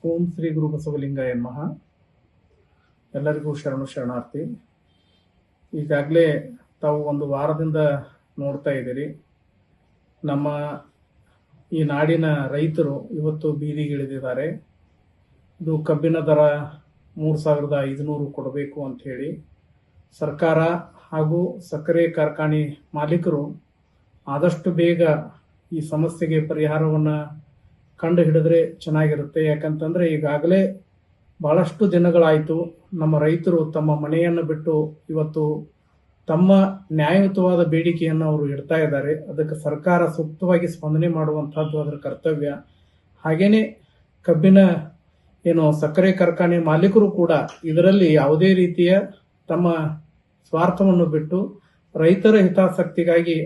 ಓಂ ಶ್ರೀ ಗುರು ಬಸವಲಿಂಗಾಯ ನಮಃ. ಎಲ್ಲರಿಗೂ ಶರಣಾರ್ಥಿ. ಈಗಾಗಲೇ ತಾವು ಒಂದು ವಾರದಿಂದ ನೋಡ್ತಾ ಇದ್ದೀರಿ, ನಮ್ಮ ಈ ನಾಡಿನ ರೈತರು ಇವತ್ತು ಬೀದಿಗಿಳಿದಿದ್ದಾರೆ. ಇದು ಕಬ್ಬಿನ ದರ 3,500 ಕೊಡಬೇಕು ಅಂತ ಹೇಳಿ ಸರ್ಕಾರ ಹಾಗೂ ಸಕ್ಕರೆ ಕಾರ್ಖಾನೆ ಮಾಲೀಕರು ಆದಷ್ಟು ಬೇಗ ಈ ಸಮಸ್ಯೆಗೆ ಪರಿಹಾರವನ್ನು ಕಂಡು ಹಿಡಿದ್ರೆ ಚೆನ್ನಾಗಿರುತ್ತೆ. ಯಾಕಂತಂದ್ರೆ ಈಗಾಗಲೇ ಬಹಳಷ್ಟು ದಿನಗಳಾಯಿತು ನಮ್ಮ ರೈತರು ತಮ್ಮ ಮನೆಯನ್ನು ಬಿಟ್ಟು ಇವತ್ತು ತಮ್ಮ ನ್ಯಾಯಯುತವಾದ ಬೇಡಿಕೆಯನ್ನು ಅವರು ಇಡ್ತಾ ಇದ್ದಾರೆ. ಅದಕ್ಕೆ ಸರ್ಕಾರ ಸೂಕ್ತವಾಗಿ ಸ್ಪಂದನೆ ಮಾಡುವಂತಹದ್ದು ಅದರ ಕರ್ತವ್ಯ. ಹಾಗೇನೆ ಕಬ್ಬಿನ ಸಕ್ಕರೆ ಕಾರ್ಖಾನೆ ಮಾಲೀಕರು ಕೂಡ ಇದರಲ್ಲಿ ಯಾವುದೇ ರೀತಿಯ ತಮ್ಮ ಸ್ವಾರ್ಥವನ್ನು ಬಿಟ್ಟು ರೈತರ ಹಿತಾಸಕ್ತಿಗಾಗಿ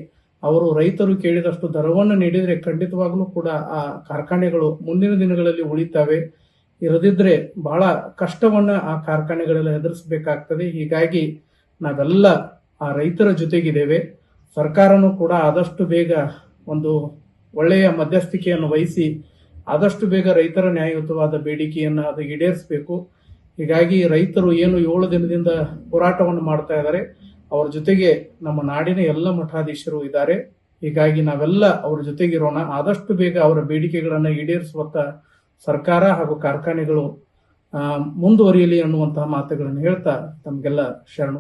ಅವರು ರೈತರು ಕೇಳಿದಷ್ಟು ದರವನ್ನು ನೀಡಿದರೆ ಖಂಡಿತವಾಗ್ಲೂ ಕೂಡ ಆ ಕಾರ್ಖಾನೆಗಳು ಮುಂದಿನ ದಿನಗಳಲ್ಲಿ ಉಳಿತವೆ. ಇರದಿದ್ರೆ ಬಹಳ ಕಷ್ಟವನ್ನ ಆ ಕಾರ್ಖಾನೆಗಳೆಲ್ಲ ಎದುರಿಸಬೇಕಾಗ್ತದೆ. ಹೀಗಾಗಿ ನಾವೆಲ್ಲ ಆ ರೈತರ ಜೊತೆಗಿದ್ದೇವೆ. ಸರ್ಕಾರನೂ ಕೂಡ ಆದಷ್ಟು ಬೇಗ ಒಂದು ಒಳ್ಳೆಯ ಮಧ್ಯಸ್ಥಿಕೆಯನ್ನು ವಹಿಸಿ ಆದಷ್ಟು ಬೇಗ ರೈತರ ನ್ಯಾಯಯುತವಾದ ಬೇಡಿಕೆಯನ್ನು ಅದು ಈಡೇರಿಸಬೇಕು. ಹೀಗಾಗಿ ರೈತರು ಏನು 7 ದಿನದಿಂದ ಹೋರಾಟವನ್ನು ಮಾಡ್ತಾ ಇದ್ದಾರೆ, ಅವರ ಜೊತೆಗೆ ನಮ್ಮ ನಾಡಿನ ಎಲ್ಲ ಮಠಾಧೀಶರು ಇದ್ದಾರೆ. ಹೀಗಾಗಿ ನಾವೆಲ್ಲ ಅವರ ಜೊತೆಗಿರೋಣ. ಆದಷ್ಟು ಬೇಗ ಅವರ ಬೇಡಿಕೆಗಳನ್ನು ಈಡೇರಿಸುವತ್ತ ಸರ್ಕಾರ ಹಾಗೂ ಕಾರ್ಖಾನೆಗಳು ಮುಂದುವರಿಯಲಿ ಅನ್ನುವಂತಹ ಮಾತುಗಳನ್ನು ಹೇಳ್ತಾ ತಮಗೆಲ್ಲ ಶರಣು.